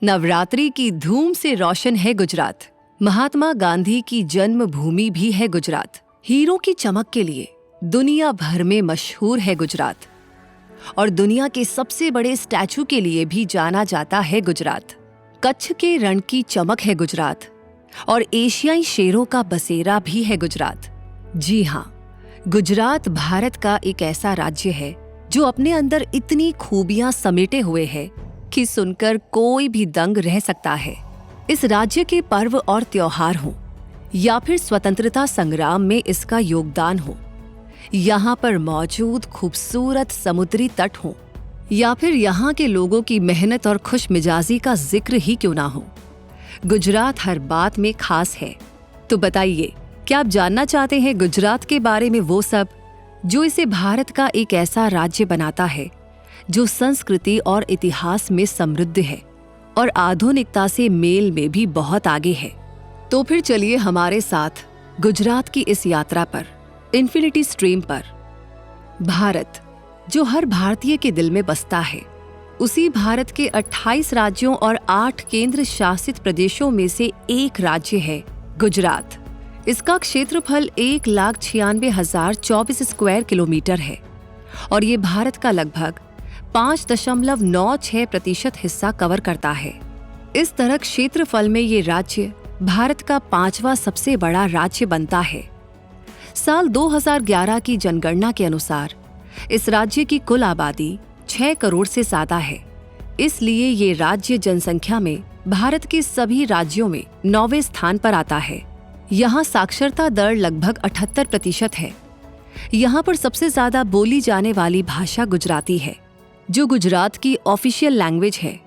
नवरात्रि की धूम से रोशन है गुजरात। महात्मा गांधी की जन्मभूमि भी है गुजरात। हीरों की चमक के लिए दुनिया भर में मशहूर है गुजरात और दुनिया के सबसे बड़े स्टैचू के लिए भी जाना जाता है गुजरात। कच्छ के रण की चमक है गुजरात और एशियाई शेरों का बसेरा भी है गुजरात। जी हाँ, गुजरात भारत का एक ऐसा राज्य है जो अपने अंदर इतनी खूबियां समेटे हुए है कि सुनकर कोई भी दंग रह सकता है। इस राज्य के पर्व और त्योहार हों या फिर स्वतंत्रता संग्राम में इसका योगदान हो, यहाँ पर मौजूद खूबसूरत समुद्री तट हों या फिर यहाँ के लोगों की मेहनत और खुशमिजाजी का जिक्र ही क्यों ना हो, गुजरात हर बात में खास है। तो बताइए, क्या आप जानना चाहते हैं गुजरात के बारे में वो सब जो इसे भारत का एक ऐसा राज्य बनाता है जो संस्कृति और इतिहास में समृद्ध है और आधुनिकता से मेल में भी बहुत आगे है? तो फिर चलिए हमारे साथ गुजरात की इस यात्रा पर, इन्फिनिटी स्ट्रीम पर। भारत जो हर भारतीय के दिल में बसता है, उसी भारत के 28 राज्यों और 8 केंद्र शासित प्रदेशों में से एक राज्य है गुजरात। इसका क्षेत्रफल 1,96,024 स्क्वायर किलोमीटर है और ये भारत का लगभग 5.96% हिस्सा कवर करता है। इस तरह क्षेत्रफल में ये राज्य भारत का 5वां सबसे बड़ा राज्य बनता है। साल 2011 की जनगणना के अनुसार इस राज्य की कुल आबादी 6 करोड़ से ज्यादा है। इसलिए ये राज्य जनसंख्या में भारत के सभी राज्यों में 9वें स्थान पर आता है। यहाँ साक्षरता दर लगभग 78% है। यहाँ पर सबसे ज्यादा बोली जाने वाली भाषा गुजराती है, जो गुजरात की ऑफिशियल लैंग्वेज है।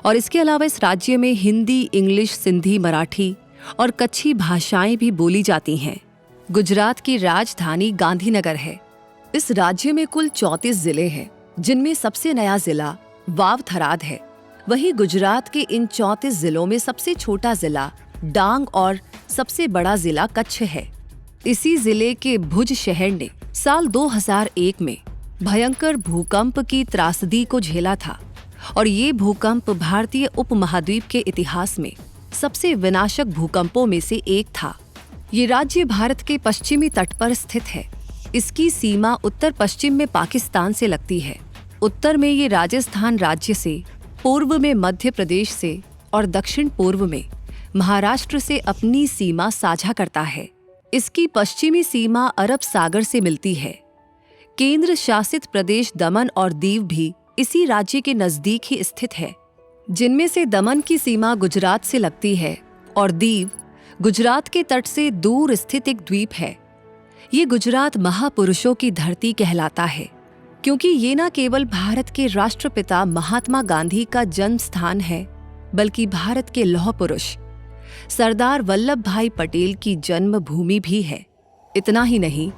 और इसके अलावा इस राज्य में हिंदी, इंग्लिश, सिंधी, मराठी और कच्छी भाषाएं भी बोली जाती हैं। गुजरात की राजधानी गांधीनगर है। इस राज्य में कुल 34 जिले हैं, जिनमें सबसे नया जिला वाव थराद है। वहीं गुजरात के इन 34 जिलों में सबसे छोटा जिला डांग और सबसे बड़ा जिला कच्छ है। इसी जिले के भुज शहर ने साल 2001 में भयंकर भूकंप की त्रासदी को झेला था और ये भूकंप भारतीय उपमहाद्वीप के इतिहास में सबसे विनाशक भूकंपों में से एक था। ये राज्य भारत के पश्चिमी तट पर स्थित है। इसकी सीमा उत्तर पश्चिम में पाकिस्तान से लगती है। उत्तर में ये राजस्थान राज्य से, पूर्व में मध्य प्रदेश से और दक्षिण पूर्व में महाराष्ट्र से अपनी सीमा साझा करता है। इसकी पश्चिमी सीमा अरब सागर से मिलती है। केंद्र शासित प्रदेश दमन और दीव भी इसी राज्य के नजदीक ही स्थित है, जिनमें से दमन की सीमा गुजरात से लगती है और दीव गुजरात के तट से दूर स्थित एक द्वीप है। ये गुजरात महापुरुषों की धरती कहलाता है, क्योंकि ये न केवल भारत के राष्ट्रपिता महात्मा गांधी का जन्म स्थान है, बल्कि भारत के लौह पुरुष सरदार वल्लभ भाई पटेल की जन्मभूमि भी है। इतना ही नहीं,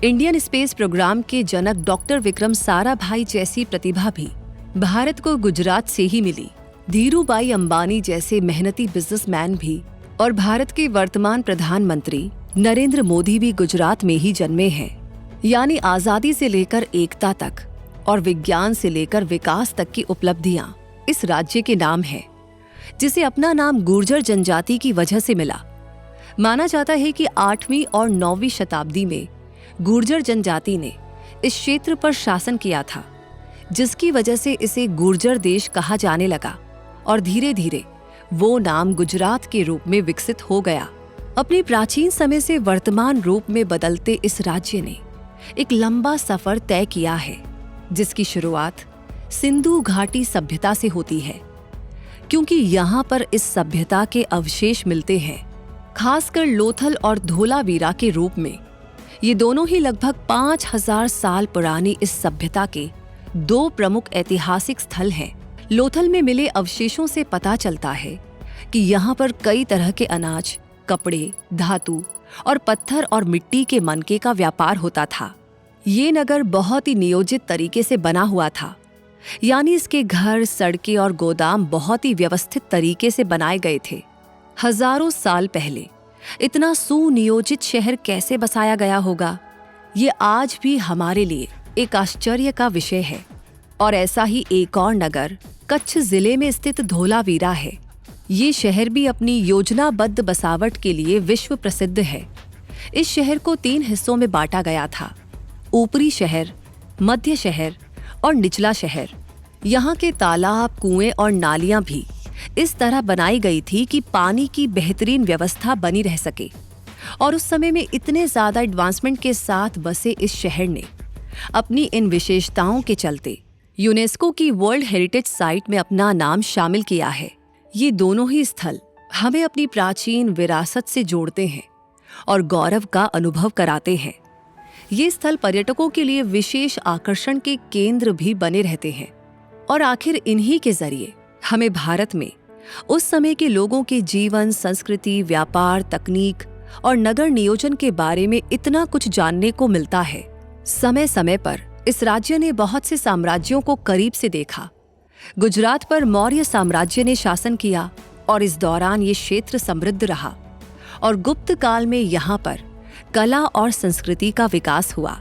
इंडियन स्पेस प्रोग्राम के जनक डॉक्टर विक्रम साराभाई जैसी प्रतिभा भी भारत को गुजरात से ही मिली। धीरूभाई अंबानी जैसे मेहनती बिजनेसमैन भी और भारत के वर्तमान प्रधानमंत्री नरेंद्र मोदी भी गुजरात में ही जन्मे हैं। यानी आजादी से लेकर एकता तक और विज्ञान से लेकर विकास तक की उपलब्धियां इस राज्य के नाम है, जिसे अपना नाम गुर्जर जनजाति की वजह से मिला। माना जाता है कि 8वीं और 9वीं शताब्दी में गुर्जर जनजाति ने इस क्षेत्र पर शासन किया था, जिसकी वजह से इसे गुर्जर देश कहा जाने लगा और धीरे धीरे वो नाम गुजरात के रूप में विकसित हो गया। अपने प्राचीन समय से वर्तमान रूप में बदलते इस राज्य ने एक लंबा सफर तय किया है, जिसकी शुरुआत सिंधु घाटी सभ्यता से होती है, क्योंकि यहाँ पर इस सभ्यता के अवशेष मिलते हैं, खासकर लोथल और धोलावीरा के रूप में। ये दोनों ही लगभग 5000 साल पुरानी इस सभ्यता के 2 प्रमुख ऐतिहासिक स्थल हैं। लोथल में मिले अवशेषों से पता चलता है कि यहाँ पर कई तरह के अनाज, कपड़े, धातु और पत्थर और मिट्टी के मनके का व्यापार होता था। ये नगर बहुत ही नियोजित तरीके से बना हुआ था, यानी इसके घर, सड़कें और गोदाम बहुत ही व्यवस्थित तरीके से बनाए गए थे। हजारों साल पहले इतना सुनियोजित शहर कैसे बसाया गया होगा, ये आज भी हमारे लिए एक आश्चर्य का विषय है। और ऐसा ही एक और नगर कच्छ जिले में स्थित धोलावीरा है। ये शहर भी अपनी योजनाबद्ध बसावट के लिए विश्व प्रसिद्ध है। इस शहर को 3 हिस्सों में बांटा गया था: ऊपरी शहर, मध्य शहर और निचला शहर। यहाँ के तालाब, कुएं और नालियां भी इस तरह बनाई गई थी कि पानी की बेहतरीन व्यवस्था बनी रह सके। और उस समय में इतने ज्यादा एडवांसमेंट के साथ बसे इस शहर ने अपनी इन विशेषताओं के चलते यूनेस्को की वर्ल्ड हेरिटेज साइट में अपना नाम शामिल किया है। ये दोनों ही स्थल हमें अपनी प्राचीन विरासत से जोड़ते हैं और गौरव का अनुभव कराते हैं। ये स्थल पर्यटकों के लिए विशेष आकर्षण के केंद्र भी बने रहते हैं। और आखिर इन्हीं के जरिए हमें भारत में उस समय के लोगों के जीवन, संस्कृति, व्यापार, तकनीक और नगर नियोजन के बारे में इतना कुछ जानने को मिलता है। समय समय पर इस राज्य ने बहुत से साम्राज्यों को करीब से देखा। गुजरात पर मौर्य साम्राज्य ने शासन किया और इस दौरान ये क्षेत्र समृद्ध रहा। और गुप्त काल में यहाँ पर कला और संस्कृति का विकास हुआ,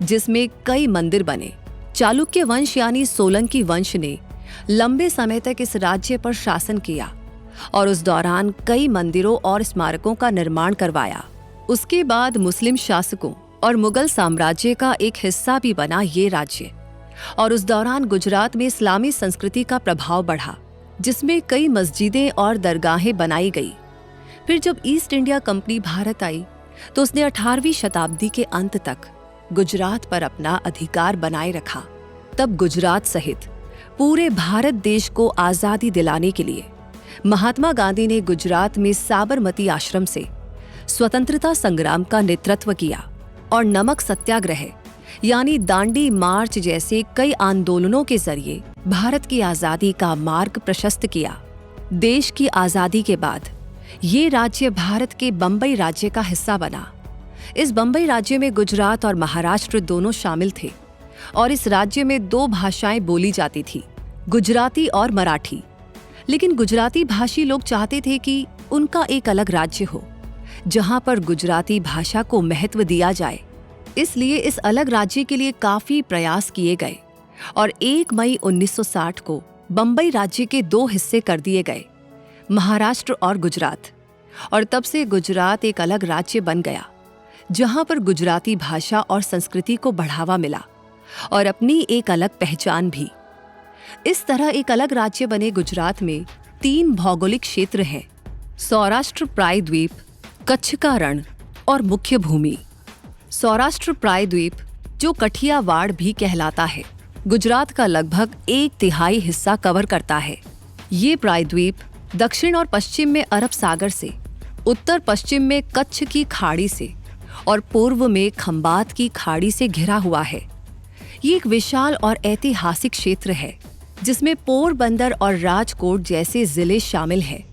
जिसमें कई मंदिर बने। चालुक्य वंश यानी सोलंकी वंश ने लंबे समय तक इस राज्य पर शासन किया और उस दौरान कई मंदिरों और स्मारकों का निर्माण करवाया। उसके बाद मुस्लिम शासकों और मुगल साम्राज्य का एक हिस्सा भी बना ये राज्य। और उस दौरान गुजरात में इस्लामी संस्कृति का प्रभाव बढ़ा, जिसमें कई मस्जिदें और दरगाहें बनाई गई। फिर जब ईस्ट इंडिया कंपनी भारत आई तो उसने 18वीं शताब्दी के अंत तक गुजरात पर अपना अधिकार बनाए रखा। तब गुजरात सहित पूरे भारत देश को आज़ादी दिलाने के लिए महात्मा गांधी ने गुजरात में साबरमती आश्रम से स्वतंत्रता संग्राम का नेतृत्व किया और नमक सत्याग्रह यानी दांडी मार्च जैसे कई आंदोलनों के जरिए भारत की आज़ादी का मार्ग प्रशस्त किया। देश की आज़ादी के बाद ये राज्य भारत के बम्बई राज्य का हिस्सा बना। इस बम्बई राज्य में गुजरात और महाराष्ट्र दोनों शामिल थे और इस राज्य में 2 भाषाएं बोली जाती थी, गुजराती और मराठी। लेकिन गुजराती भाषी लोग चाहते थे कि उनका एक अलग राज्य हो जहां पर गुजराती भाषा को महत्व दिया जाए। इसलिए इस अलग राज्य के लिए काफी प्रयास किए गए और 1 मई 1960 को बम्बई राज्य के 2 हिस्से कर दिए गए, महाराष्ट्र और गुजरात। और तब से गुजरात एक अलग राज्य बन गया जहां पर गुजराती भाषा और संस्कृति को बढ़ावा मिला और अपनी एक अलग पहचान भी। इस तरह एक अलग राज्य बने गुजरात में 3 भौगोलिक क्षेत्र हैं: सौराष्ट्र प्रायद्वीप, कच्छ का रण और मुख्य भूमि। सौराष्ट्र प्रायद्वीप, जो कठियावाड़ भी कहलाता है, गुजरात का लगभग 1/3 हिस्सा कवर करता है। ये प्रायद्वीप दक्षिण और पश्चिम में अरब सागर से, उत्तर पश्चिम में कच्छ की खाड़ी से और पूर्व में खंबात की खाड़ी से घिरा हुआ है। ये एक विशाल और ऐतिहासिक क्षेत्र है जिसमें पोरबंदर और राजकोट जैसे जिले शामिल हैं।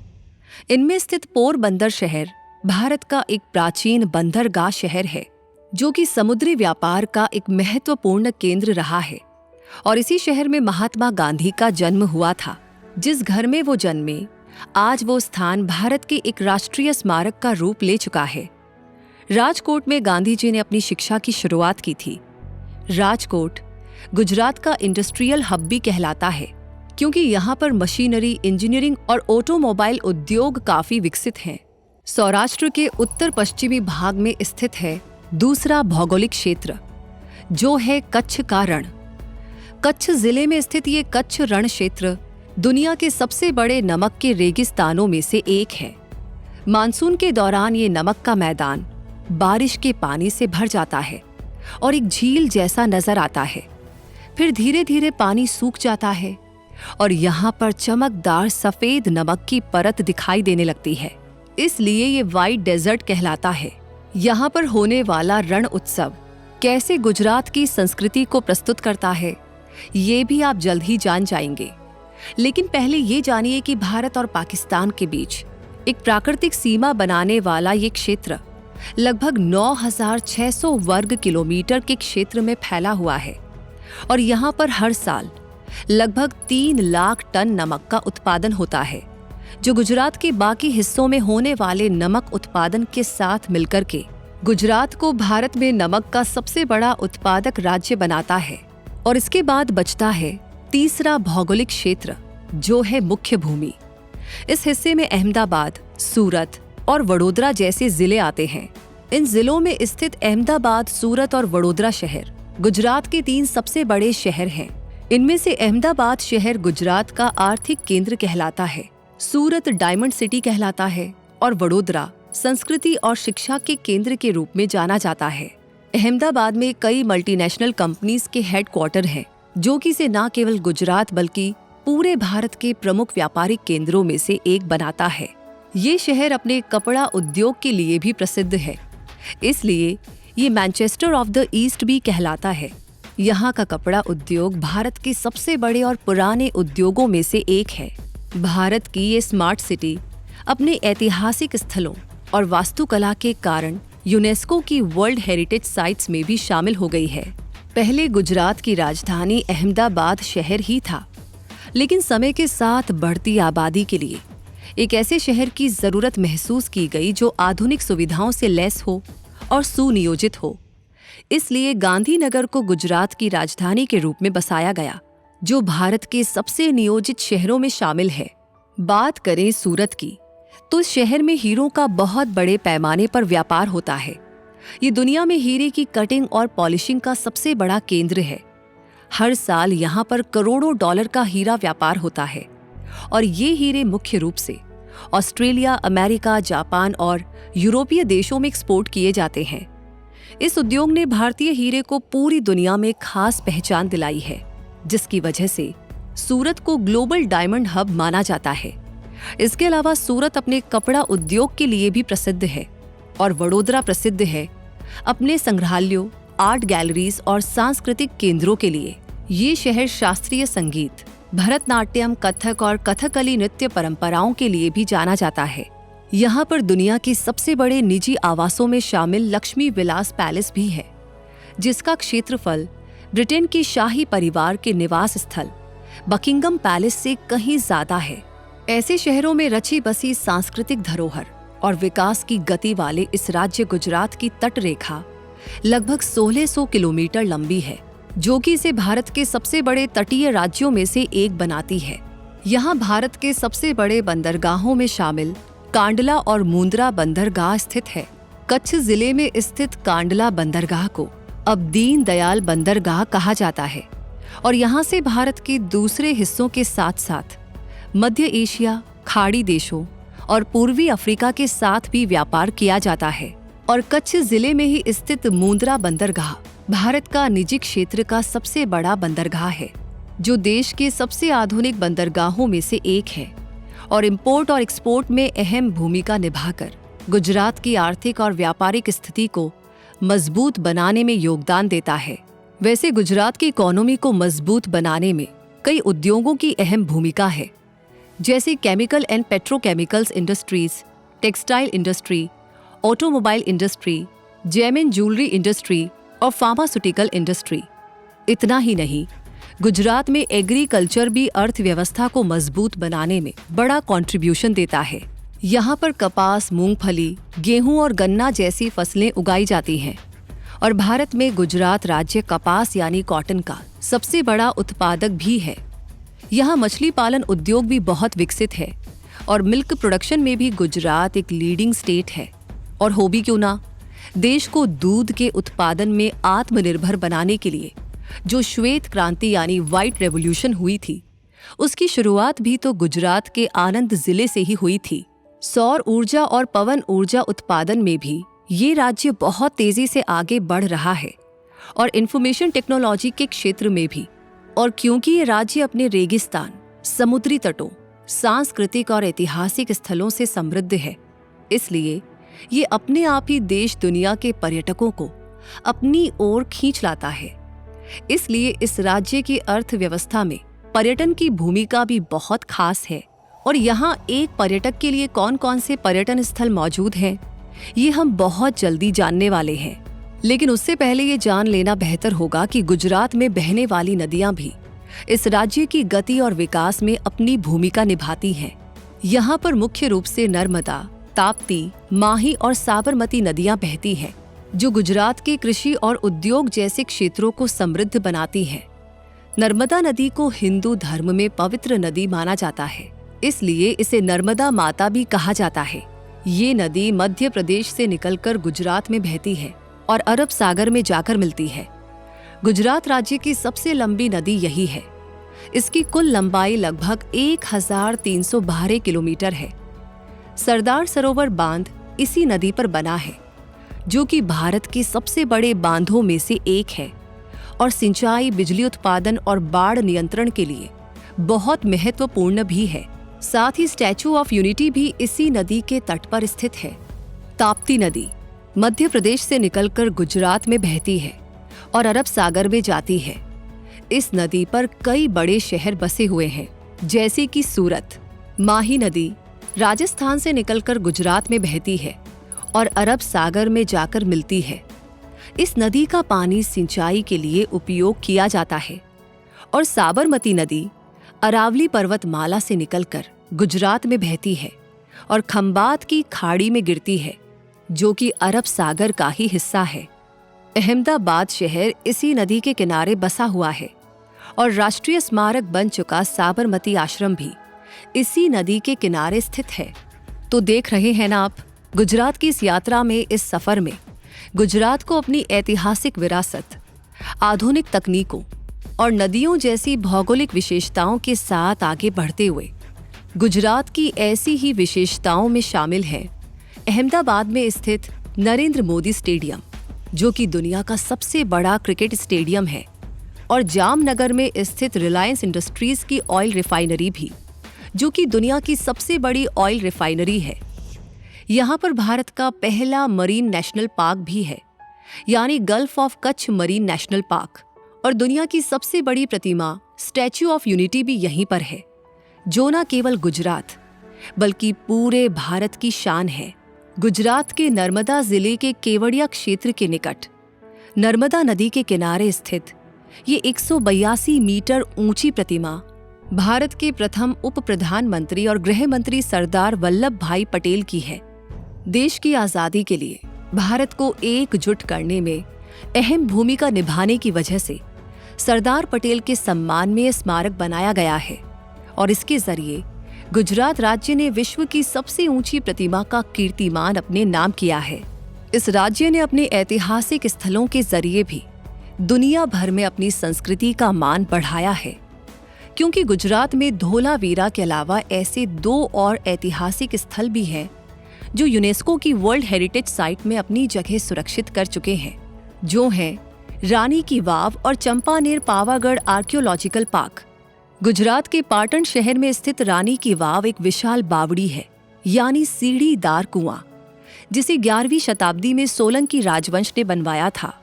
इनमें स्थित पोरबंदर शहर भारत का एक प्राचीन बंदरगाह शहर है जो कि समुद्री व्यापार का एक महत्वपूर्ण केंद्र रहा है। और इसी शहर में महात्मा गांधी का जन्म हुआ था। जिस घर में वो जन्मे, आज वो स्थान भारत के एक राष्ट्रीय स्मारक का रूप ले चुका है। राजकोट में गांधी जी ने अपनी शिक्षा की शुरुआत की थी। राजकोट गुजरात का इंडस्ट्रियल हब भी कहलाता है क्योंकि यहाँ पर मशीनरी, इंजीनियरिंग और ऑटोमोबाइल उद्योग काफी विकसित हैं। सौराष्ट्र के उत्तर पश्चिमी भाग में स्थित है दूसरा भौगोलिक क्षेत्र जो है कच्छ का रण। कच्छ जिले में स्थित ये कच्छ रण क्षेत्र दुनिया के सबसे बड़े नमक के रेगिस्तानों में से एक है। मानसून के दौरान ये नमक का मैदान बारिश के पानी से भर जाता है और एक झील जैसा नजर आता है। फिर धीरे धीरे पानी सूख जाता है और यहाँ पर चमकदार सफेद नमक की परत दिखाई देने लगती है। इसलिए ये व्हाइट डेजर्ट कहलाता है। यहाँ पर होने वाला रण उत्सव कैसे गुजरात की संस्कृति को प्रस्तुत करता है, ये भी आप जल्द ही जान जाएंगे। लेकिन पहले ये जानिए कि भारत और पाकिस्तान के बीच एक प्राकृतिक सीमा बनाने वाला ये क्षेत्र लगभग 9,600 वर्ग किलोमीटर के क्षेत्र में फैला हुआ है और यहाँ पर हर साल लगभग 3 लाख टन नमक का उत्पादन होता है, जो गुजरात के बाकी हिस्सों में होने वाले नमक उत्पादन के साथ मिलकर के गुजरात को भारत में नमक का सबसे बड़ा उत्पादक राज्य बनाता है। और इसके बाद बचता है तीसरा भौगोलिक क्षेत्र जो है मुख्य भूमि। इस हिस्से में अहमदाबाद, सूरत और वडोदरा जैसे जिले आते हैं। इन जिलों में स्थित अहमदाबाद, सूरत और वडोदरा शहर गुजरात के 3 सबसे बड़े शहर हैं। इनमें से अहमदाबाद शहर गुजरात का आर्थिक केंद्र कहलाता है, सूरत डायमंड सिटी कहलाता है और वडोदरा संस्कृति और शिक्षा के केंद्र के रूप में जाना जाता है। अहमदाबाद में कई मल्टीनेशनल कंपनीज के हेडक्वार्टर हैं, जो कि इसे न केवल गुजरात बल्कि पूरे भारत के प्रमुख व्यापारिक केंद्रों में से एक बनाता है। ये शहर अपने कपड़ा उद्योग के लिए भी प्रसिद्ध है, इसलिए ये मैनचेस्टर ऑफ द ईस्ट भी कहलाता है। यहाँ का कपड़ा उद्योग भारत के सबसे बड़े और पुराने उद्योगों में से एक है। भारत की ये स्मार्ट सिटी अपने ऐतिहासिक स्थलों और वास्तुकला के कारण यूनेस्को की वर्ल्ड हेरिटेज साइट्स में भी शामिल हो गई है। पहले गुजरात की राजधानी अहमदाबाद शहर ही था, लेकिन समय के साथ बढ़ती आबादी के लिए एक ऐसे शहर की जरूरत महसूस की गई जो आधुनिक सुविधाओं से लैस हो और सुनियोजित हो। इसलिए गांधीनगर को गुजरात की राजधानी के रूप में बसाया गया, जो भारत के सबसे नियोजित शहरों में शामिल है। बात करें सूरत की, तो इस शहर में हीरों का बहुत बड़े पैमाने पर व्यापार होता है। ये दुनिया में हीरे की कटिंग और पॉलिशिंग का सबसे बड़ा केंद्र है। हर साल यहाँ पर करोड़ों डॉलर का हीरा व्यापार होता है और ये हीरे मुख्य रूप से ऑस्ट्रेलिया, अमेरिका, जापान और यूरोपीय देशों में एक्सपोर्ट किए जाते हैं। इस उद्योग ने भारतीय हीरे को पूरी दुनिया में खास पहचान दिलाई है, जिसकी वजह से सूरत को ग्लोबल डायमंड हब माना जाता है। इसके अलावा सूरत अपने कपड़ा उद्योग के लिए भी प्रसिद्ध है और वडोदरा प्रसिद्ध है अपने संग्रहालयों, आर्ट गैलरीज और सांस्कृतिक केंद्रों के लिए। ये शहर शास्त्रीय संगीत, भरतनाट्यम, कथक और कथकली नृत्य परंपराओं के लिए भी जाना जाता है। यहाँ पर दुनिया के सबसे बड़े निजी आवासों में शामिल लक्ष्मी विलास पैलेस भी है, जिसका क्षेत्रफल ब्रिटेन के शाही परिवार के निवास स्थल बकिंगम पैलेस से कहीं ज्यादा है। ऐसे शहरों में रची बसी सांस्कृतिक धरोहर और विकास की गति वाले इस राज्य गुजरात की तट रेखा लगभग 1600 किलोमीटर लंबी है, जो कि इसे भारत के सबसे बड़े तटीय राज्यों में से एक बनाती है। यहाँ भारत के सबसे बड़े बंदरगाहों में शामिल कांडला और मुंद्रा बंदरगाह स्थित है। कच्छ जिले में स्थित कांडला बंदरगाह को अब दीन दयाल बंदरगाह कहा जाता है और यहाँ से भारत के दूसरे हिस्सों के साथ साथ मध्य एशिया, खाड़ी देशों और पूर्वी अफ्रीका के साथ भी व्यापार किया जाता है। और कच्छ जिले में ही स्थित मुंद्रा बंदरगाह भारत का निजी क्षेत्र का सबसे बड़ा बंदरगाह है, जो देश के सबसे आधुनिक बंदरगाहों में से एक है और इंपोर्ट और एक्सपोर्ट में अहम भूमिका निभाकर गुजरात की आर्थिक और व्यापारिक स्थिति को मजबूत बनाने में योगदान देता है। वैसे गुजरात की इकोनॉमी को मजबूत बनाने में कई उद्योगों की अहम भूमिका है, जैसे chemical and petrochemicals industries, textile industry, automobile industry, gem and jewellery industry और फार्मास्यूटिकल इंडस्ट्री। इतना ही नहीं, गुजरात में एग्रीकल्चर भी अर्थव्यवस्था को मजबूत बनाने में बड़ा कंट्रीब्यूशन देता है। यहाँ पर कपास, मूंगफली, गेहूं और गन्ना जैसी फसलें उगाई जाती हैं और भारत में गुजरात राज्य कपास यानी कॉटन का सबसे बड़ा उत्पादक भी है। यहाँ मछली पालन उद्योग भी बहुत विकसित है और मिल्क प्रोडक्शन में भी गुजरात एक लीडिंग स्टेट है। और हो भी क्यों ना, देश को दूध के उत्पादन में आत्मनिर्भर बनाने के लिए जो श्वेत क्रांति यानी व्हाइट रेवोल्यूशन हुई थी, उसकी शुरुआत भी तो गुजरात के आनंद जिले से ही हुई थी। सौर ऊर्जा और पवन ऊर्जा उत्पादन में भी ये राज्य बहुत तेजी से आगे बढ़ रहा है और इंफॉर्मेशन टेक्नोलॉजी के क्षेत्र में भी। और क्योंकि ये राज्य अपने रेगिस्तान, समुद्री तटों, सांस्कृतिक और ऐतिहासिक स्थलों से समृद्ध है, इसलिए ये अपने आप ही देश दुनिया के पर्यटकों को अपनी ओर खींच लाता है। इसलिए इस राज्य की अर्थव्यवस्था में पर्यटन की भूमिका भी बहुत खास है। और यहाँ एक पर्यटक के लिए कौन कौन से पर्यटन स्थल मौजूद हैं, ये हम बहुत जल्दी जानने वाले हैं। लेकिन उससे पहले ये जान लेना बेहतर होगा कि गुजरात में बहने वाली नदियाँ भी इस राज्य की गति और विकास में अपनी भूमिका निभाती हैं। यहाँ पर मुख्य रूप से नर्मदा, ताप्ती, माही और साबरमती नदियाँ बहती हैं, जो गुजरात के कृषि और उद्योग जैसे क्षेत्रों को समृद्ध बनाती हैं। नर्मदा नदी को हिंदू धर्म में पवित्र नदी माना जाता है, इसलिए इसे नर्मदा माता भी कहा जाता है। ये नदी मध्य प्रदेश से निकलकर गुजरात में बहती है और अरब सागर में जाकर मिलती है। गुजरात राज्य की सबसे लंबी नदी यही है। इसकी कुल लंबाई लगभग 1312 किलोमीटर है। सरदार सरोवर बांध इसी नदी पर बना है, जो कि भारत के सबसे बड़े बांधों में से एक है और सिंचाई, बिजली उत्पादन और बाढ़ नियंत्रण के लिए बहुत महत्वपूर्ण भी है। साथ ही स्टैचू ऑफ यूनिटी भी इसी नदी के तट पर स्थित है। ताप्ती नदी मध्य प्रदेश से निकलकर गुजरात में बहती है और अरब सागर में जाती है। इस नदी पर कई बड़े शहर बसे हुए हैं, जैसे कि सूरत। माही नदी राजस्थान से निकलकर गुजरात में बहती है और अरब सागर में जाकर मिलती है। इस नदी का पानी सिंचाई के लिए उपयोग किया जाता है। और साबरमती नदी अरावली पर्वतमाला से निकलकर गुजरात में बहती है और खंबात की खाड़ी में गिरती है, जो कि अरब सागर का ही हिस्सा है। अहमदाबाद शहर इसी नदी के किनारे बसा हुआ है और राष्ट्रीय स्मारक बन चुका साबरमती आश्रम भी इसी नदी के किनारे स्थित है। तो देख रहे हैं ना आप, गुजरात की इस यात्रा में, इस सफर में गुजरात को अपनी ऐतिहासिक विरासत, आधुनिक तकनीकों और नदियों जैसी भौगोलिक विशेषताओं के साथ आगे बढ़ते हुए गुजरात की ऐसी ही विशेषताओं में शामिल है अहमदाबाद में स्थित नरेंद्र मोदी स्टेडियम, जो कि दुनिया का सबसे बड़ा क्रिकेट स्टेडियम है, और जामनगर में स्थित रिलायंस इंडस्ट्रीज की ऑयल रिफाइनरी भी, जो कि दुनिया की सबसे बड़ी ऑयल रिफाइनरी है। यहाँ पर भारत का पहला मरीन नेशनल पार्क भी है, यानी gulf of Kutch marine national park, और दुनिया की सबसे बड़ी प्रतिमा स्टैचू ऑफ यूनिटी भी यहीं पर है, जो न केवल गुजरात बल्कि पूरे भारत की शान है। गुजरात के नर्मदा जिले के केवड़िया क्षेत्र के निकट नर्मदा नदी के किनारे स्थित ये 182 मीटर ऊंची प्रतिमा भारत के प्रथम उप प्रधानमंत्री और गृह मंत्री सरदार वल्लभ भाई पटेल की है। देश की आजादी के लिए भारत को एकजुट करने में अहम भूमिका निभाने की वजह से सरदार पटेल के सम्मान में यह स्मारक बनाया गया है और इसके जरिए गुजरात राज्य ने विश्व की सबसे ऊंची प्रतिमा का कीर्तिमान अपने नाम किया है। इस राज्य ने अपने ऐतिहासिक स्थलों के जरिए भी दुनिया भर में अपनी संस्कृति का मान बढ़ाया है, क्योंकि गुजरात में धोलावीरा के अलावा ऐसे 2 और ऐतिहासिक स्थल भी हैं जो यूनेस्को की वर्ल्ड हेरिटेज साइट में अपनी जगह सुरक्षित कर चुके हैं, जो हैं रानी की वाव और चंपानेर पावागढ़ आर्कियोलॉजिकल पार्क। गुजरात के पाटन शहर में स्थित रानी की वाव एक विशाल बावड़ी है, यानी सीढ़ीदार कुआं, जिसे 11वीं शताब्दी में सोलंकी राजवंश ने बनवाया था।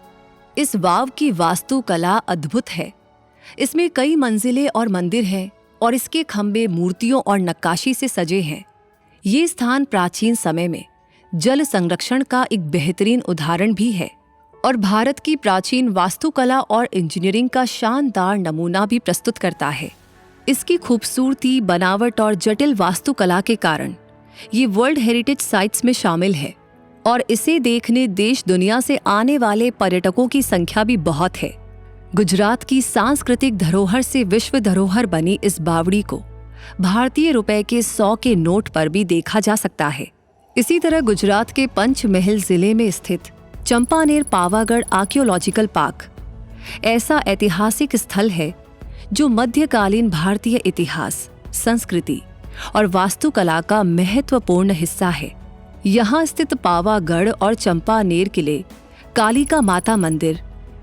इस वाव की वास्तुकला अद्भुत है। इसमें कई मंजिलें और मंदिर हैं और इसके खंभे मूर्तियों और नक्काशी से सजे हैं। ये स्थान प्राचीन समय में जल संरक्षण का एक बेहतरीन उदाहरण भी है और भारत की प्राचीन वास्तुकला और इंजीनियरिंग का शानदार नमूना भी प्रस्तुत करता है। इसकी खूबसूरती, बनावट और जटिल वास्तुकला के कारण ये वर्ल्ड हेरिटेज साइट्स में शामिल है और इसे देखने देश दुनिया से आने वाले पर्यटकों की संख्या भी बहुत है। गुजरात की सांस्कृतिक धरोहर से विश्व धरोहर बनी इस बावड़ी को भारतीय रुपए के 100 के नोट पर भी देखा जा सकता है। इसी तरह गुजरात के पंचमहल जिले में स्थित चंपानेर पावागढ़ आर्कियोलॉजिकल पार्क ऐसा ऐतिहासिक स्थल है जो मध्यकालीन भारतीय इतिहास, संस्कृति और वास्तुकला का महत्वपूर्ण हिस्सा है। यहाँ स्थित पावागढ़ और चंपानेर किले, कालिका माता मंदिर,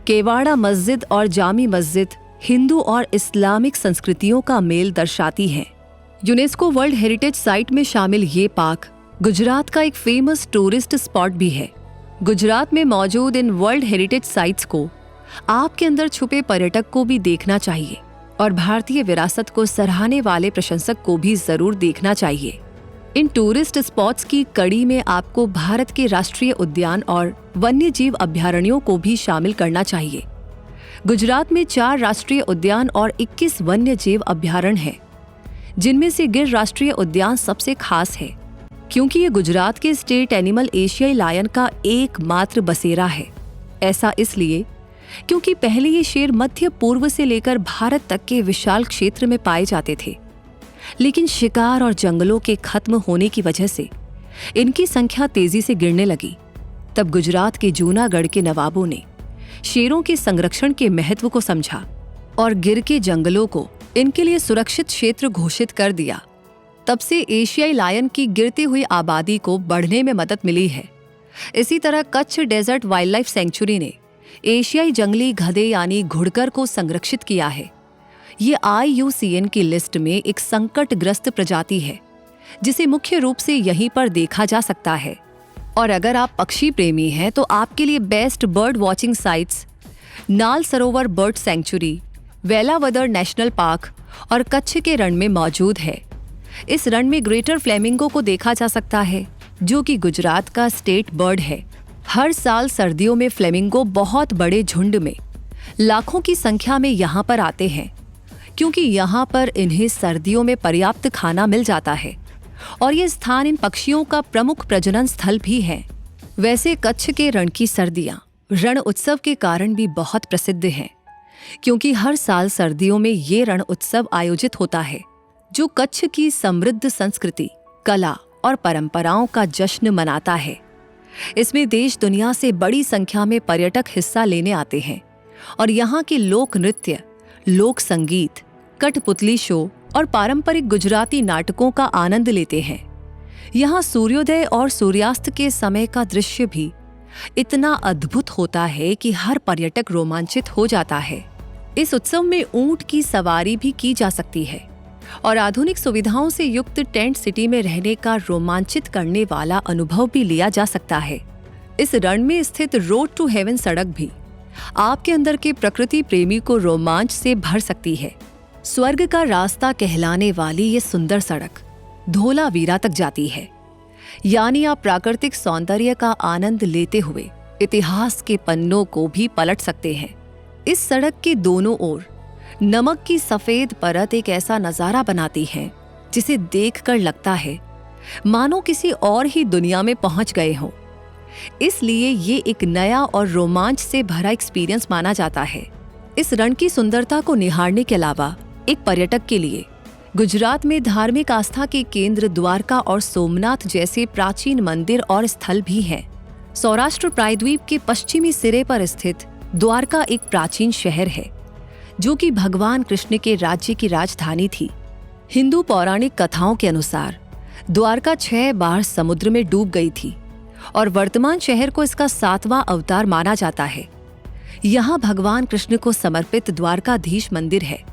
केवाड़ा मस्जिद और जामी मस्जिद हिंदू और इस्लामिक संस्कृतियों का मेल दर्शाती हैं। यूनेस्को वर्ल्ड हेरिटेज साइट में शामिल ये पार्क गुजरात का एक फेमस टूरिस्ट स्पॉट भी है। गुजरात में मौजूद इन वर्ल्ड हेरिटेज साइट्स को आपके अंदर छुपे पर्यटक को भी देखना चाहिए और भारतीय विरासत को सराहने वाले प्रशंसक को भी जरूर देखना चाहिए। इन टूरिस्ट स्पॉट्स की कड़ी में आपको भारत के राष्ट्रीय उद्यान और वन्य जीव अभयारण्यों को भी शामिल करना चाहिए। गुजरात में 4 राष्ट्रीय उद्यान और 21 वन्य जीव अभयारण्य हैं, जिनमें से गिर राष्ट्रीय उद्यान सबसे खास है, क्योंकि ये गुजरात के स्टेट एनिमल एशियाई लायन का एकमात्र बसेरा है। ऐसा इसलिए क्योंकि पहले ये शेर मध्य पूर्व से लेकर भारत तक के विशाल क्षेत्र में पाए जाते थे, लेकिन शिकार और जंगलों के खत्म होने की वजह से इनकी संख्या तेजी से गिरने लगी। तब गुजरात के जूनागढ़ के नवाबों ने शेरों के संरक्षण के महत्व को समझा और गिर के जंगलों को इनके लिए सुरक्षित क्षेत्र घोषित कर दिया। तब से एशियाई लायन की गिरती हुई आबादी को बढ़ने में मदद मिली है। इसी तरह Kutch desert wildlife sanctuary ने एशियाई जंगली गधे यानी घुड़कर को संरक्षित किया है। ये IUCN की लिस्ट में एक संकटग्रस्त प्रजाति है, जिसे मुख्य रूप से यहीं पर देखा जा सकता है। और अगर आप पक्षी प्रेमी हैं तो आपके लिए बेस्ट बर्ड वॉचिंग साइट्स नाल सरोवर bird sanctuary, Velavadar national park और कच्छ के रण में मौजूद है। इस रण में ग्रेटर फ्लेमिंगो को देखा जा सकता है, जो कि गुजरात का स्टेट बर्ड है। हर साल सर्दियों में फ्लेमिंगो बहुत बड़े झुंड में लाखों की संख्या में यहाँ पर आते हैं, क्योंकि यहाँ पर इन्हें सर्दियों में पर्याप्त खाना मिल जाता है और ये स्थान इन पक्षियों का प्रमुख प्रजनन स्थल भी है। वैसे कच्छ के रण की सर्दियाँ रण उत्सव के कारण भी बहुत प्रसिद्ध हैं, क्योंकि हर साल सर्दियों में ये रण उत्सव आयोजित होता है, जो कच्छ की समृद्ध संस्कृति, कला और परंपराओं का जश्न मनाता है। इसमें देश दुनिया से बड़ी संख्या में पर्यटक हिस्सा लेने आते हैं और यहाँ के लोक नृत्य, लोक संगीत, कठपुतली शो और पारंपरिक गुजराती नाटकों का आनंद लेते हैं। यहाँ सूर्योदय और सूर्यास्त के समय का दृश्य भी इतना अद्भुत होता है कि हर पर्यटक रोमांचित हो जाता है। इस उत्सव में ऊंट की सवारी भी की जा सकती है और आधुनिक सुविधाओं से युक्त टेंट सिटी में रहने का रोमांचित करने वाला अनुभव भी लिया जा सकता है। इस रण में स्थित रोड टू हेवन सड़क भी आपके अंदर के प्रकृति प्रेमी को रोमांच से भर सकती है। स्वर्ग का रास्ता कहलाने वाली ये सुंदर सड़क धोलावीरा तक जाती है, यानी आप प्राकृतिक सौंदर्य का आनंद लेते हुए इतिहास के पन्नों को भी पलट सकते हैं। इस सड़क के दोनों ओर नमक की सफेद परत एक ऐसा नजारा बनाती है जिसे देखकर लगता है मानो किसी और ही दुनिया में पहुंच गए हों। इसलिए ये एक नया और रोमांच से भरा एक्सपीरियंस माना जाता है। इस रण की सुंदरता को निहारने के अलावा एक पर्यटक के लिए गुजरात में धार्मिक आस्था के केंद्र द्वारका और सोमनाथ जैसे प्राचीन मंदिर और स्थल भी हैं। सौराष्ट्र प्रायद्वीप के पश्चिमी सिरे पर स्थित द्वारका एक प्राचीन शहर है, जो कि भगवान कृष्ण के राज्य की राजधानी थी। हिंदू पौराणिक कथाओं के अनुसार द्वारका 6 बार समुद्र में डूब गई थी और वर्तमान शहर को इसका 7वां अवतार माना जाता है। यहाँ भगवान कृष्ण को समर्पित द्वारकाधीश मंदिर है,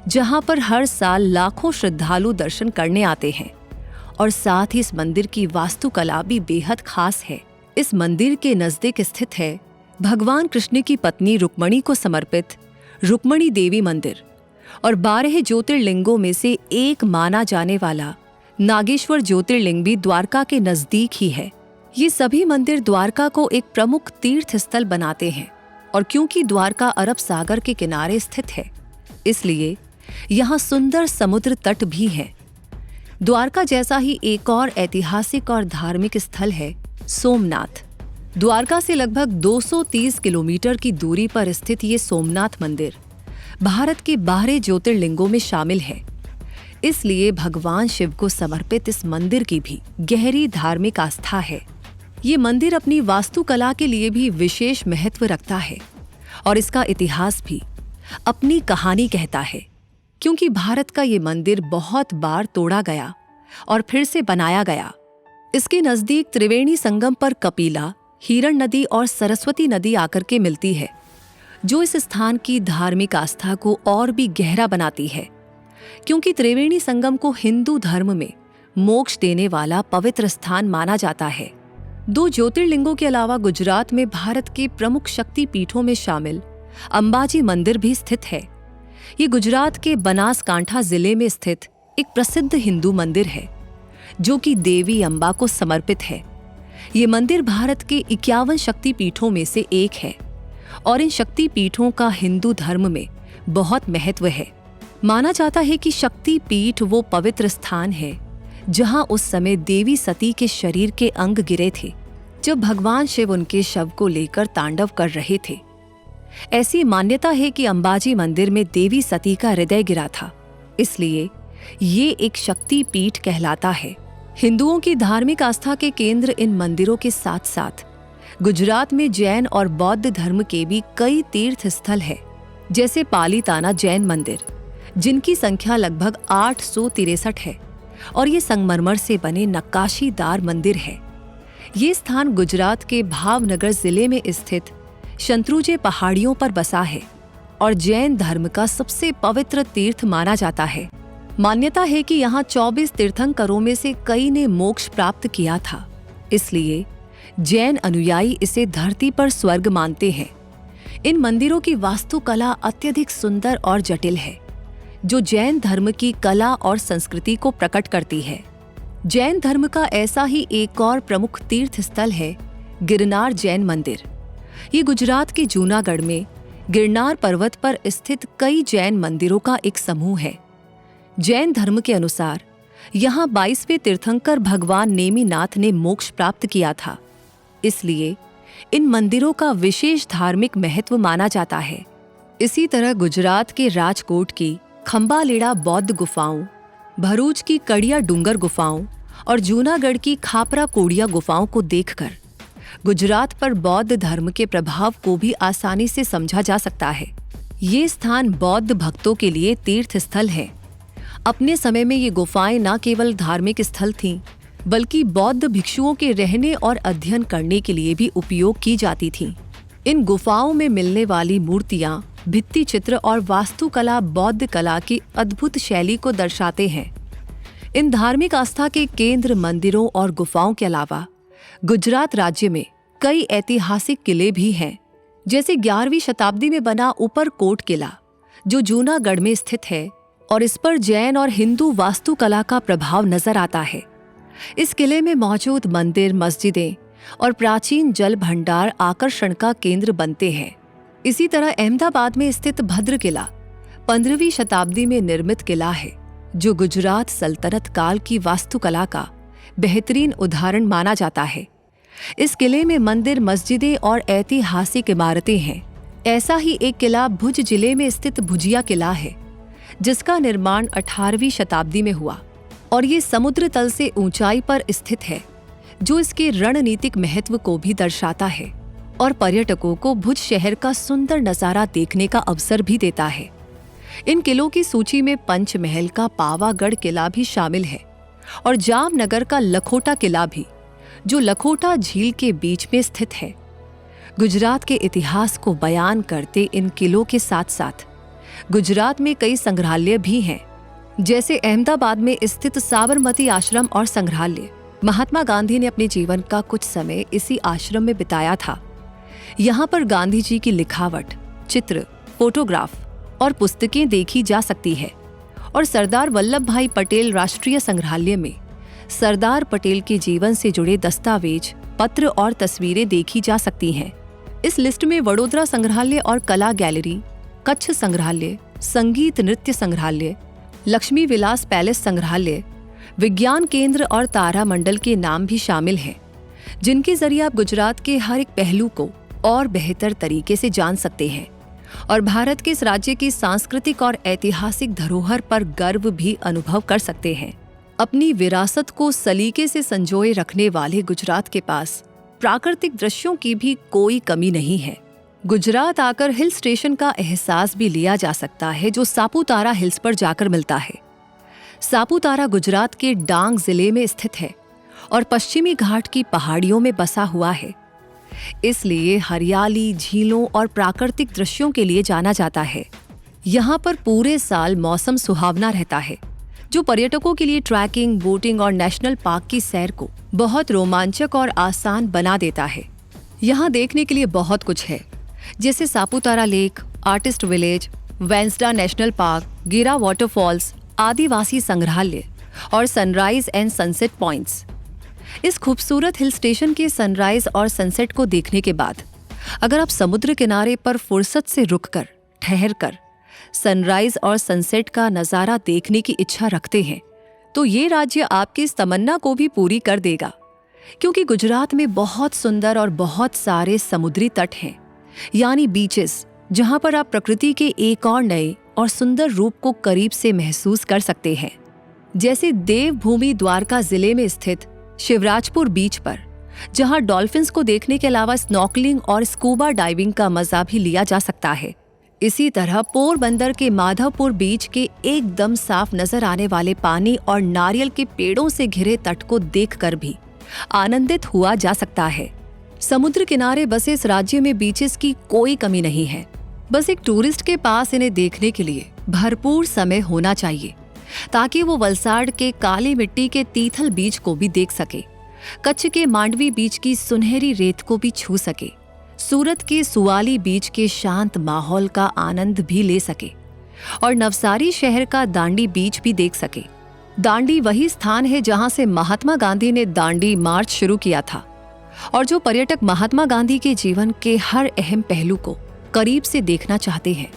जहाँ पर हर साल लाखों श्रद्धालु दर्शन करने आते हैं और साथ ही इस मंदिर की वास्तुकला भी बेहद खास है। इस मंदिर के नजदीक स्थित है भगवान कृष्ण की पत्नी रुक्मणी को समर्पित रुक्मणी देवी मंदिर और 12 ज्योतिर्लिंगों में से एक माना जाने वाला नागेश्वर ज्योतिर्लिंग भी द्वारका के नजदीक ही है। ये सभी मंदिर द्वारका को एक प्रमुख तीर्थ स्थल बनाते हैं और क्योंकि द्वारका अरब सागर के किनारे स्थित है, इसलिए यहाँ सुंदर समुद्र तट भी है। द्वारका जैसा ही एक और ऐतिहासिक और धार्मिक स्थल है सोमनाथ। द्वारका से लगभग 230 किलोमीटर की दूरी पर स्थित ये सोमनाथ मंदिर भारत के 12 ज्योतिर्लिंगों में शामिल है। इसलिए भगवान शिव को समर्पित इस मंदिर की भी गहरी धार्मिक आस्था है। ये मंदिर अपनी वास्तुकला के लिए भी विशेष महत्व रखता है और इसका इतिहास भी अपनी कहानी कहता है, क्योंकि भारत का ये मंदिर बहुत बार तोड़ा गया और फिर से बनाया गया। इसके नजदीक त्रिवेणी संगम पर कपिला, हिरण नदी और सरस्वती नदी आकर के मिलती है, जो इस स्थान की धार्मिक आस्था को और भी गहरा बनाती है, क्योंकि त्रिवेणी संगम को हिंदू धर्म में मोक्ष देने वाला पवित्र स्थान माना जाता है। 2 ज्योतिर्लिंगों के अलावा गुजरात में भारत के प्रमुख शक्ति पीठों में शामिल अंबाजी मंदिर भी स्थित है। ये गुजरात के बनासकांठा जिले में स्थित एक प्रसिद्ध हिंदू मंदिर है, जो कि देवी अंबा को समर्पित है। ये मंदिर भारत के 51 शक्ति पीठों में से एक है और इन शक्ति पीठों का हिंदू धर्म में बहुत महत्व है। माना जाता है कि शक्ति पीठ वो पवित्र स्थान है जहां उस समय देवी सती के शरीर के अंग गिरे थे, जब भगवान शिव उनके शव को लेकर तांडव कर रहे थे। ऐसी मान्यता है कि अंबाजी मंदिर में देवी सती का हृदय गिरा था, इसलिए ये एक शक्ति पीठ कहलाता है। हिंदुओं की धार्मिक आस्था के केंद्र इन मंदिरों के साथ साथ गुजरात में जैन और बौद्ध धर्म के भी कई तीर्थ स्थल है, जैसे पालीताना जैन मंदिर, जिनकी संख्या लगभग 863 है और ये संगमरमर से बने नक्काशीदार मंदिर है। ये स्थान गुजरात के भावनगर जिले में स्थित शंत्रुजे पहाड़ियों पर बसा है और जैन धर्म का सबसे पवित्र तीर्थ माना जाता है। मान्यता है कि यहाँ 24 तीर्थंकरों में से कई ने मोक्ष प्राप्त किया था, इसलिए जैन अनुयायी इसे धरती पर स्वर्ग मानते हैं। इन मंदिरों की वास्तुकला अत्यधिक सुंदर और जटिल है, जो जैन धर्म की कला और संस्कृति को प्रकट करती है। जैन धर्म का ऐसा ही एक और प्रमुख तीर्थ स्थल है गिरनार जैन मंदिर। ये गुजरात के जूनागढ़ में गिरनार पर्वत पर स्थित कई जैन मंदिरों का एक समूह है। जैन धर्म के अनुसार यहाँ 22वें तीर्थंकर भगवान नेमिनाथ ने मोक्ष प्राप्त किया था, इसलिए इन मंदिरों का विशेष धार्मिक महत्व माना जाता है। इसी तरह गुजरात के राजकोट की खंबालेड़ा बौद्ध गुफाओं, भरूच की कड़िया डूंगर गुफाओं और जूनागढ़ की खापरा कोड़िया गुफाओं को देखकर गुजरात पर बौद्ध धर्म के प्रभाव को भी आसानी से समझा जा सकता है। ये स्थान बौद्ध भक्तों के लिए तीर्थ स्थल है। अपने समय में ये गुफाएं न केवल धार्मिक स्थल थीं, बल्कि बौद्ध भिक्षुओं के रहने और अध्ययन करने के लिए भी उपयोग की जाती थीं। इन गुफाओं में मिलने वाली मूर्तियां, भित्ति चित्र और वास्तुकला बौद्ध कला की अद्भुत शैली को दर्शाते हैं। इन धार्मिक आस्था के केंद्र मंदिरों और गुफाओं के अलावा गुजरात राज्य में कई ऐतिहासिक किले भी हैं, जैसे 11वीं शताब्दी में बना ऊपरकोट किला, जो जूनागढ़ में स्थित है और इस पर जैन और हिंदू वास्तुकला का प्रभाव नजर आता है। इस किले में मौजूद मंदिर, मस्जिदें और प्राचीन जल भंडार आकर्षण का केंद्र बनते हैं। इसी तरह अहमदाबाद में स्थित भद्र किला 15वीं शताब्दी में निर्मित किला है, जो गुजरात सल्तनत काल की वास्तुकला का बेहतरीन उदाहरण माना जाता है। इस किले में मंदिर, मस्जिदें और ऐतिहासिक इमारतें हैं। ऐसा ही एक किला भुज जिले में स्थित भुजिया किला है, जिसका निर्माण 18वीं शताब्दी में हुआ और ये समुद्र तल से ऊंचाई पर स्थित है, जो इसके रणनीतिक महत्व को भी दर्शाता है और पर्यटकों को भुज शहर का सुंदर नजारा देखने का अवसर भी देता है। इन किलों की सूची में पंचमहल का पावागढ़ किला भी शामिल है और जामनगर का लखोटा किला भी, जो लखोटा झील के बीच में स्थित है। गुजरात के इतिहास को बयान करते इन किलों के साथ साथ गुजरात में कई संग्रहालय भी हैं, जैसे अहमदाबाद में स्थित साबरमती आश्रम और संग्रहालय। महात्मा गांधी ने अपने जीवन का कुछ समय इसी आश्रम में बिताया था। यहाँ पर गांधी जी की लिखावट, चित्र, फोटोग्राफ और पुस्तकें देखी जा सकती है और सरदार वल्लभ भाई पटेल राष्ट्रीय संग्रहालय में सरदार पटेल के जीवन से जुड़े दस्तावेज, पत्र और तस्वीरें देखी जा सकती हैं। इस लिस्ट में वडोदरा संग्रहालय और कला गैलरी, कच्छ संग्रहालय, संगीत नृत्य संग्रहालय, लक्ष्मी विलास पैलेस संग्रहालय, विज्ञान केंद्र और तारामंडल के नाम भी शामिल हैं, जिनके जरिए आप गुजरात के हर एक पहलू को और बेहतर तरीके से जान सकते हैं और भारत के इस राज्य की सांस्कृतिक और ऐतिहासिक धरोहर पर गर्व भी अनुभव कर सकते हैं। अपनी विरासत को सलीके से संजोए रखने वाले गुजरात के पास प्राकृतिक दृश्यों की भी कोई कमी नहीं है। गुजरात आकर हिल स्टेशन का एहसास भी लिया जा सकता है, जो सापुतारा हिल्स पर जाकर मिलता है। सापुतारा गुजरात के डांग जिले में स्थित है और पश्चिमी घाट की पहाड़ियों में बसा हुआ है, इसलिए हरियाली, झीलों और प्राकृतिक दृश्यों के लिए जाना जाता है। यहाँ पर पूरे साल मौसम सुहावना रहता है, जो पर्यटकों के लिए ट्रैकिंग, बोटिंग और नेशनल पार्क की सैर को बहुत रोमांचक और आसान बना देता है। यहाँ देखने के लिए बहुत कुछ है, जैसे Saputara lake, artist village, Vansda national park, Gira waterfalls, आदिवासी संग्रहालय और सनराइज एंड सनसेट पॉइंट्स। इस खूबसूरत हिल स्टेशन के सनराइज और सनसेट को देखने के बाद अगर आप समुद्र किनारे पर फुर्सत से रुककर, ठहरकर सनराइज और सनसेट का नज़ारा देखने की इच्छा रखते हैं, तो ये राज्य आपकी इस तमन्ना को भी पूरी कर देगा, क्योंकि गुजरात में बहुत सुंदर और बहुत सारे समुद्री तट हैं, यानी बीचेस, जहां पर आप प्रकृति के एक और नए और सुंदर रूप को करीब से महसूस कर सकते हैं। जैसे देवभूमि द्वारका जिले में स्थित शिवराजपुर बीच पर, जहां डॉल्फिन्स को देखने के अलावा स्नॉर्कलिंग और स्कूबा डाइविंग का मजा भी लिया जा सकता है। इसी तरह पोरबंदर के माधवपुर बीच के एकदम साफ नजर आने वाले पानी और नारियल के पेड़ों से घिरे तट को देखकर भी आनंदित हुआ जा सकता है। समुद्र किनारे बसे इस राज्य में बीचेस की कोई कमी नहीं है। बस एक टूरिस्ट के पास इन्हें देखने के लिए भरपूर समय होना चाहिए, ताकि वो वलसाड़ के काली मिट्टी के तीथल बीच को भी देख सके, कच्छ के मांडवी बीच की सुनहरी रेत को भी छू सके, सूरत के सुवाली बीच के शांत माहौल का आनंद भी ले सके और नवसारी शहर का दांडी बीच भी देख सके। दांडी वही स्थान है जहां से महात्मा गांधी ने दांडी मार्च शुरू किया था और जो पर्यटक महात्मा गांधी के जीवन के हर अहम पहलू को करीब से देखना चाहते हैं,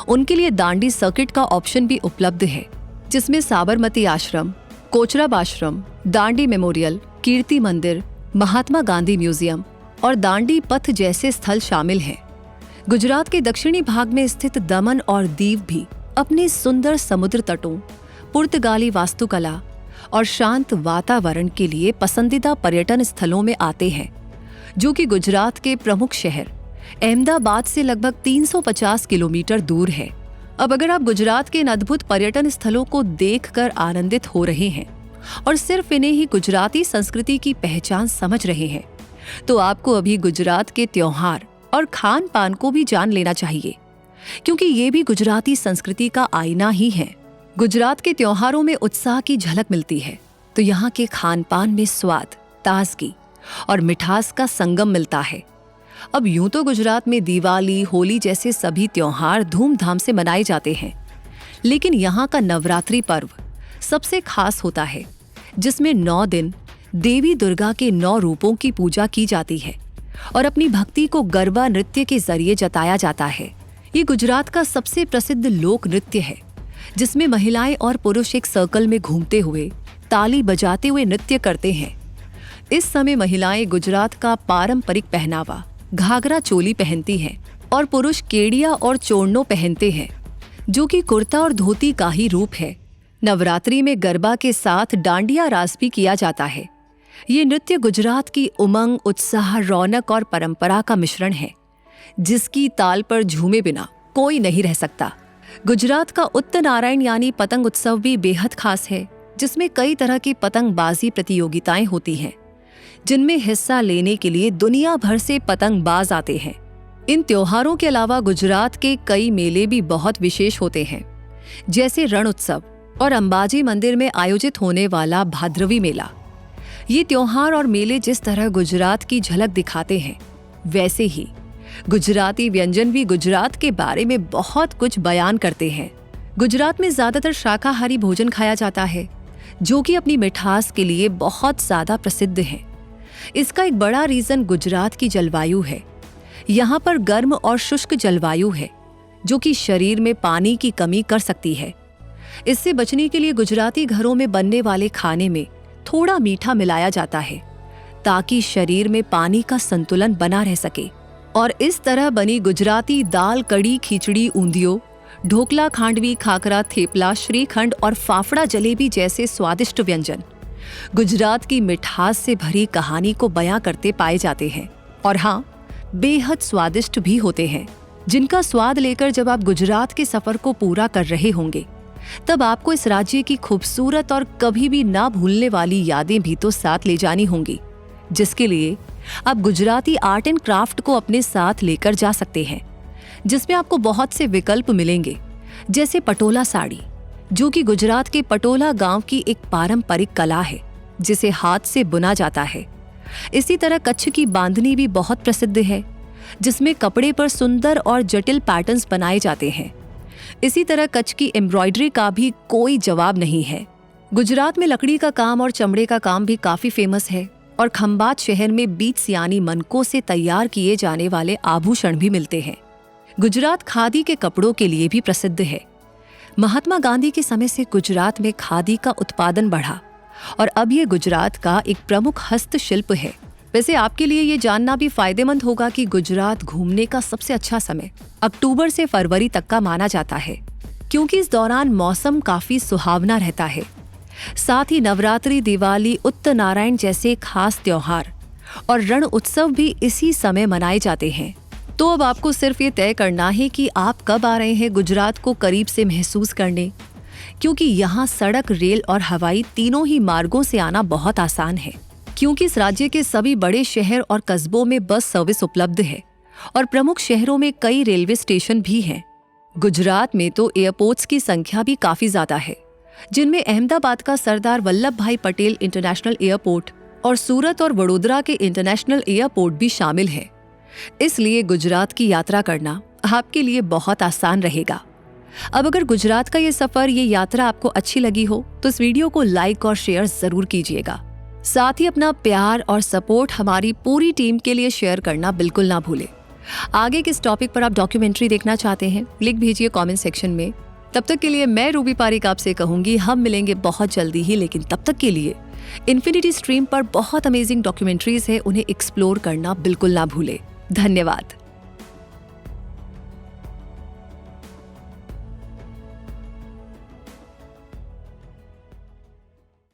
उनके लिए दांडी सर्किट का ऑप्शन भी उपलब्ध है, जिसमें साबरमती आश्रम, कोचरब आश्रम, दांडी मेमोरियल, कीर्ति मंदिर, महात्मा गांधी म्यूजियम और दांडी पथ जैसे स्थल शामिल हैं। गुजरात के दक्षिणी भाग में स्थित दमन और दीव भी अपने सुंदर समुद्र तटों, पुर्तगाली वास्तुकला और शांत वातावरण के लिए पसंदीदा पर्यटन स्थलों में आते हैं, जो कि गुजरात के प्रमुख शहर अहमदाबाद से लगभग 350 किलोमीटर दूर है। अब अगर आप गुजरात के इन अद्भुत पर्यटन स्थलों को देखकर आनंदित हो रहे हैं और सिर्फ इन्हें ही गुजराती संस्कृति की पहचान समझ रहे हैं, तो आपको अभी गुजरात के त्योहार और खान पान को भी जान लेना चाहिए, क्योंकि ये भी गुजराती संस्कृति का आईना ही है। गुजरात के त्योहारों में उत्साह की झलक मिलती है, तो यहाँ के खान पान में स्वाद, ताजगी और मिठास का संगम मिलता है। अब यूं तो गुजरात में दिवाली, होली जैसे सभी त्योहार धूमधाम से मनाए जाते हैं, लेकिन यहाँ का नवरात्रि पर्व सबसे खास होता है, जिसमें 9 दिन देवी दुर्गा के 9 रूपों की पूजा की जाती है और अपनी भक्ति को गरबा नृत्य के जरिए जताया जाता है। ये गुजरात का सबसे प्रसिद्ध लोक नृत्य है, जिसमें महिलाएं और पुरुष एक सर्कल में घूमते हुए ताली बजाते हुए नृत्य करते हैं। इस समय महिलाएं गुजरात का पारंपरिक पहनावा घाघरा चोली पहनती हैं और पुरुष केडिया और चोड़नो पहनते हैं, जो कि कुर्ता और धोती का ही रूप है। नवरात्रि में गरबा के साथ डांडिया रास भी किया जाता है। ये नृत्य गुजरात की उमंग, उत्साह, रौनक और परंपरा का मिश्रण है, जिसकी ताल पर झूमे बिना कोई नहीं रह सकता। गुजरात का उत्तरायण यानी पतंग उत्सव भी बेहद खास है, जिसमें कई तरह की पतंगबाजी प्रतियोगिताएं होती हैं, जिनमें हिस्सा लेने के लिए दुनिया भर से पतंगबाज आते हैं। इन त्योहारों के अलावा गुजरात के कई मेले भी बहुत विशेष होते हैं, जैसे रण उत्सव और अंबाजी मंदिर में आयोजित होने वाला भाद्रवी मेला। ये त्योहार और मेले जिस तरह गुजरात की झलक दिखाते हैं, वैसे ही गुजराती व्यंजन भी गुजरात के बारे में बहुत कुछ बयान करते हैं। गुजरात में ज्यादातर शाकाहारी भोजन खाया जाता है, जो कि अपनी मिठास के लिए बहुत ज्यादा प्रसिद्ध है। इसका एक बड़ा रीजन गुजरात की जलवायु है। यहाँ पर गर्म और शुष्क जलवायु है, जो कि शरीर में पानी की कमी कर सकती है। इससे बचने के लिए गुजराती घरों में बनने वाले खाने में थोड़ा मीठा मिलाया जाता है, ताकि शरीर में पानी का संतुलन बना रह सके। और इस तरह बनी गुजराती दाल, कड़ी, खिचड़ी, ऊंधियो, ढोकला, खांडवी, खाकरा, थेपला, श्रीखंड और फाफड़ा जलेबी जैसे स्वादिष्ट व्यंजन गुजरात की मिठास से भरी कहानी को बयां करते पाए जाते हैं, और हाँ, बेहद स्वादिष्ट भी होते हैं, जिनका स्वाद लेकर जब आप गुजरात के सफर को पूरा कर रहे होंगे, तब आपको इस राज्य की खूबसूरत और कभी भी ना भूलने वाली यादें भी तो साथ ले जानी होंगी, जिसके लिए आप गुजराती आर्ट एंड क्राफ्ट को अपने साथ लेकर जा सकते हैं, जिसमें आपको बहुत से विकल्प मिलेंगे, जैसे पटोला साड़ी, जो कि गुजरात के पटोला गांव की एक पारंपरिक कला है, जिसे हाथ से बुना जाता है। इसी तरह कच्छ की बांधनी भी बहुत प्रसिद्ध है, जिसमें कपड़े पर सुंदर और जटिल पैटर्न्स बनाए जाते हैं। इसी तरह कच्छ की एम्ब्रॉयडरी का भी कोई जवाब नहीं है। गुजरात में लकड़ी का काम और चमड़े का काम भी काफी फेमस है, और खंबात शहर में बीट्स यानी मनकों से तैयार किए जाने वाले आभूषण भी मिलते हैं। गुजरात खादी के कपड़ों के लिए भी प्रसिद्ध है। महात्मा गांधी के समय से गुजरात में खादी का उत्पादन बढ़ा और अब ये गुजरात का एक प्रमुख हस्तशिल्प है। वैसे आपके लिए ये जानना भी फायदेमंद होगा कि गुजरात घूमने का सबसे अच्छा समय अक्टूबर से फरवरी तक का माना जाता है, क्योंकि इस दौरान मौसम काफी सुहावना रहता है। साथ ही नवरात्रि, दिवाली, उत्तरायण जैसे खास त्योहार और रण उत्सव भी इसी समय मनाए जाते हैं। तो अब आपको सिर्फ ये तय करना है कि आप कब आ रहे हैं गुजरात को करीब से महसूस करने, क्योंकि यहाँ सड़क, रेल और हवाई तीनों ही मार्गों से आना बहुत आसान है। क्योंकि इस राज्य के सभी बड़े शहर और कस्बों में बस सर्विस उपलब्ध है और प्रमुख शहरों में कई रेलवे स्टेशन भी हैं। गुजरात में तो एयरपोर्ट्स की संख्या भी काफी ज्यादा है, जिनमें अहमदाबाद का सरदार वल्लभ भाई पटेल इंटरनेशनल एयरपोर्ट और सूरत और वडोदरा के इंटरनेशनल एयरपोर्ट भी शामिल है। इसलिए गुजरात की यात्रा करना आपके लिए बहुत आसान रहेगा। अब अगर गुजरात का ये सफर, ये यात्रा आपको अच्छी लगी हो तो इस वीडियो को लाइक और शेयर जरूर कीजिएगा। साथ ही अपना प्यार और सपोर्ट हमारी पूरी टीम के लिए शेयर करना बिल्कुल ना भूलें। आगे किस टॉपिक पर आप डॉक्यूमेंट्री देखना चाहते हैं, लिख भेजिए कमेंट सेक्शन में। तब तक के लिए मैं रूबी पारिक आपसे कहूंगी हम मिलेंगे बहुत जल्दी ही, लेकिन तब तक के लिए इन्फिनिटी स्ट्रीम पर बहुत अमेजिंग डॉक्यूमेंट्रीज है, उन्हें एक्सप्लोर करना बिल्कुल ना भूलें। धन्यवाद।